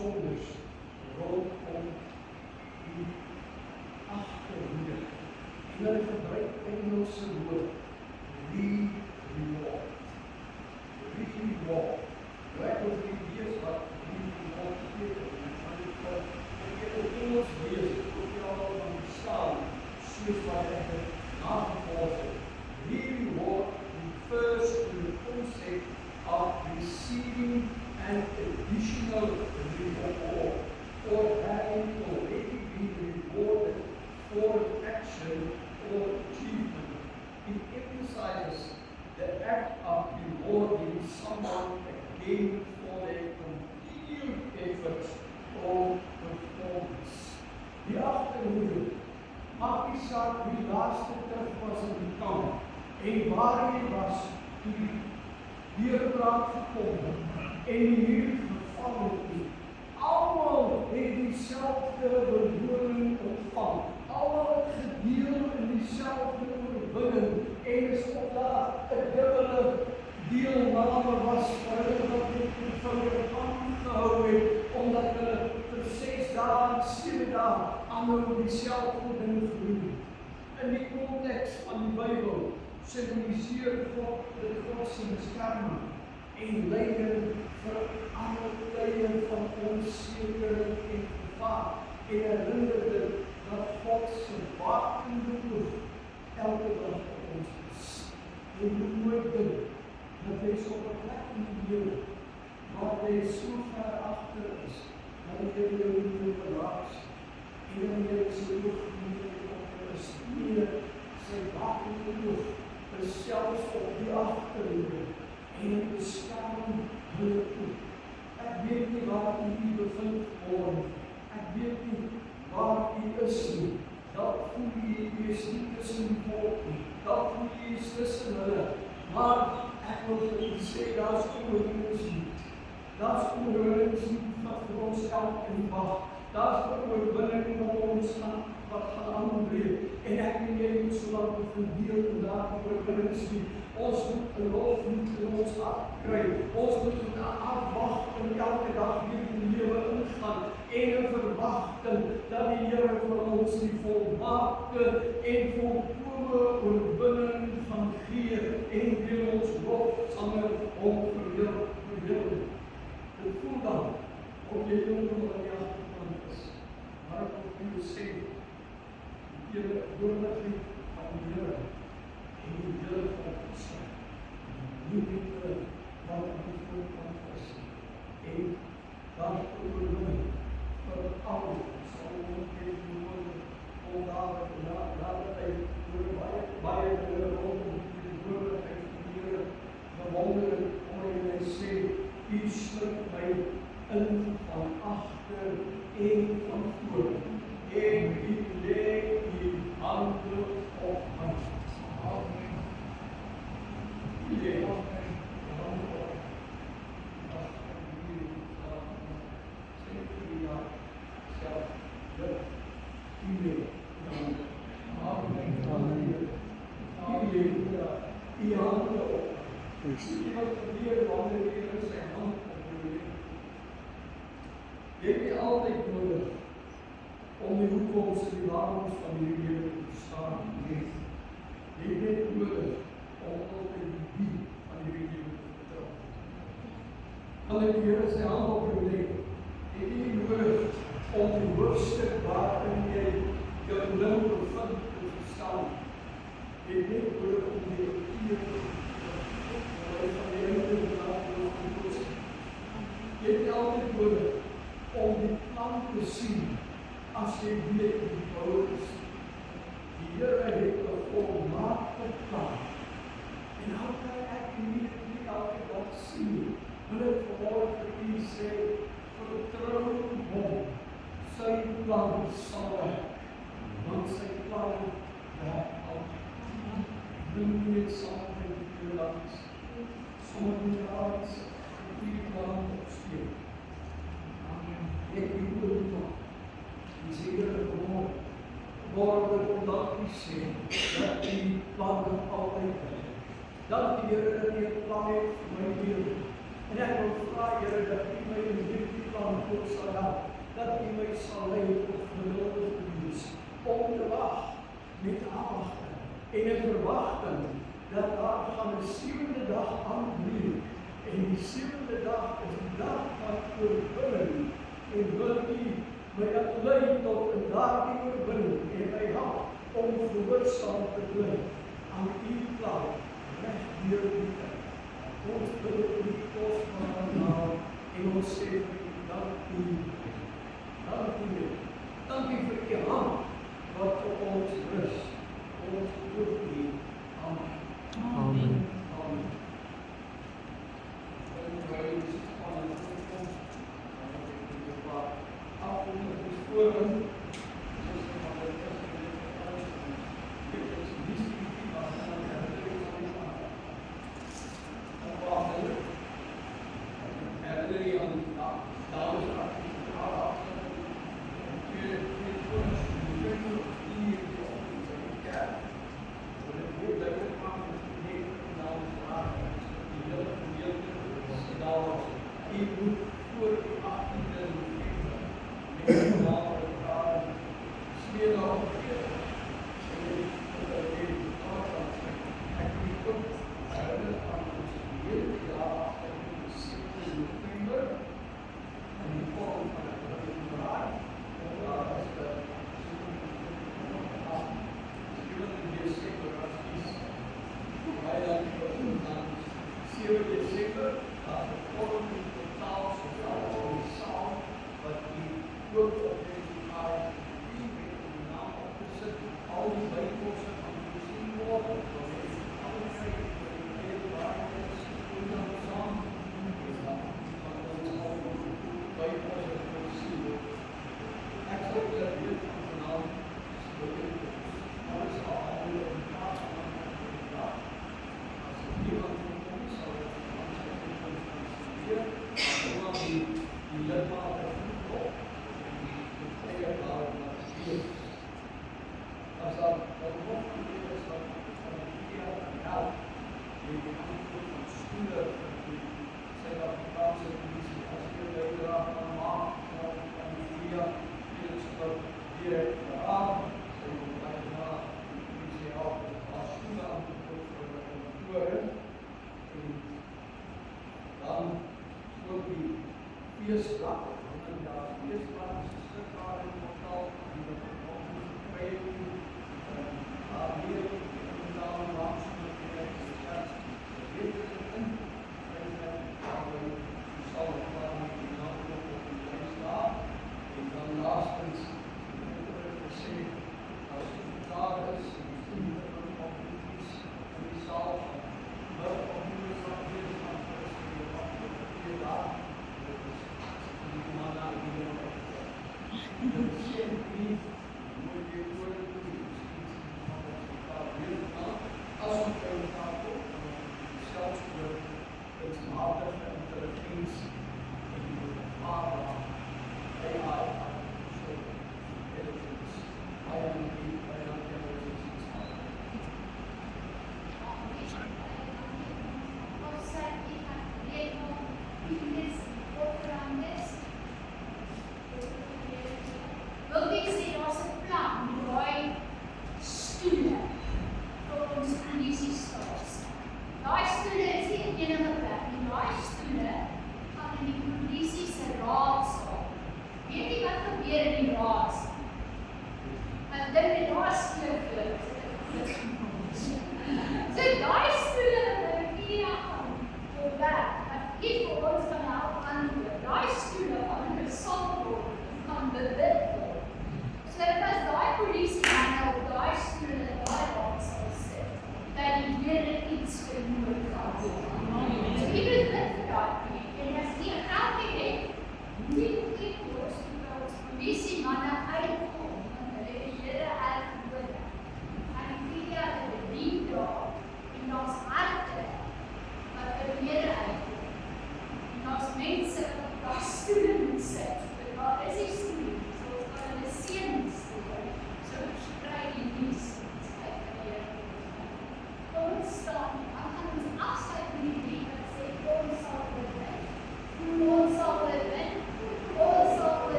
sondes rondom die agtermuur. En hulle gebruik Engelse woord, reward. Reward. Ek wil vir die lees wat reward beteken. Ek het Engels lees, ook jy al van verstaan, soos wat ek het nagevors het. Reward refers to the concept of receiving an additional reward or having already been rewarded for action or achievement. It emphasizes the act of rewarding someone again for their continued efforts or performance. Die agterhoede, maak die saak die laaste terug was in die kamp en waar hy was toe die deurbraak gekom en die muur geval het. Almal het dieselfde beloning ontvang. Almal het gedeel in dieselfde oorwinning en is op daar 'n dubbele deelname was vir hulle wat dit verder aangehou het, omdat hulle vir 6 dae en 7 dae aanhou dieselfde ding gedoen het. In die konteks van die Bybel simboliseer God se beskerming en leiding vir alle tye van onsekerheid en gevaar en herinner dit dat God se wakende oog elke dag op ons is. En moet nooit dink dat hy so op 'n plek in die lewe waar hy so ver agter is, dat hy jou nie meer verlaat en dat hy sy oog nie meer op is. Nee, sy wakende oog is selfs op die agterhoede en het beskerm hulle toe. Ek weet nie waar u bevind word. Ek weet nie waar u is nie. Dat voel jy is nie tussen die volk nie. Dat voel jy is tussen hulle. Maar ek wil vir u sê, daar is oorwinningslied. Daar is oorwinningslied wat vir ons elke dag. Daar is oorwinning wat ons wat gaan aanbreek. En ek en jy moet so lang verdeel en daar oorwinningslied. Ons moet 'n loflied in ons hart kry. Ons moet met 'n afwag en elke dag weer in die lewe ingaan en 'n verwagting dat die Here vir ons die volmaakte en volkome oorwinning gaan gee en wil ons lof sanger om verwil. Dit voel dan of jy nog aan die agterkant is. Maar ek wil vir jou sê, die doorligheid van die Here en die Here van ons nie net wat op die voorkant is. En daar oorwinning vir almal sal ons hê om daar hy oor baie rondom die doorligheid van die Here gewonder om en hy sê, u sluit my in van agter en van voor en u lê die hande op my. Amen. U lê op my hande op my. Sê vir die Here self, u lê dan. Amen. U lê die hande op my. Iemand probeer wanneer die Here sy hand op jou lê. Jy het nie altyd nodig om die hoekoms en die waaroms van die lewe te verstaan. Jy het net nodig om altyd die wie van die lewe te vertrou. Wanneer die Here sy hand op jou lê, het jy nie nodig om die hoofstuk waarin jy jou nou bevind te verstaan. Jy het net nodig om die jy het altyd nodig om die plan te sien as jy weet die bouwer is. Die Here het 'n volmaakte plan. En nou kan ek nie elke dag sien. Wil ek vanmôre vir u sê, vertrou hom. Sy plan sal werk. Want sy plan werk altyd. Doen dit saam met die langs. Sommige raad die plan opsteek. Amen. Ek wil dit die sekere gewoon worden omdat die sê dat die plan altyd is. Dat die Here 'n plan het vir my lewe. En ek wil vra, Here, dat U my in hierdie land ook sal help, dat U my sal lei tot geduldig te wees, om te wag met afwagting en 'n verwagting dat daar gaan 'n 7de dag aanbreek. En die 7de dag is die dag van oorwinning. En wil U my lei tot in daardie oorwinning en my help om gehoorsaam te bly aan U plan reg deur die tyd. Ons bid in die kosbare naam en ons sê vir U, dankie. Dankie. Dankie vir U hand wat op ons rus. Ons loof U. Amen. Amen. Amen.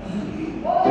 Wat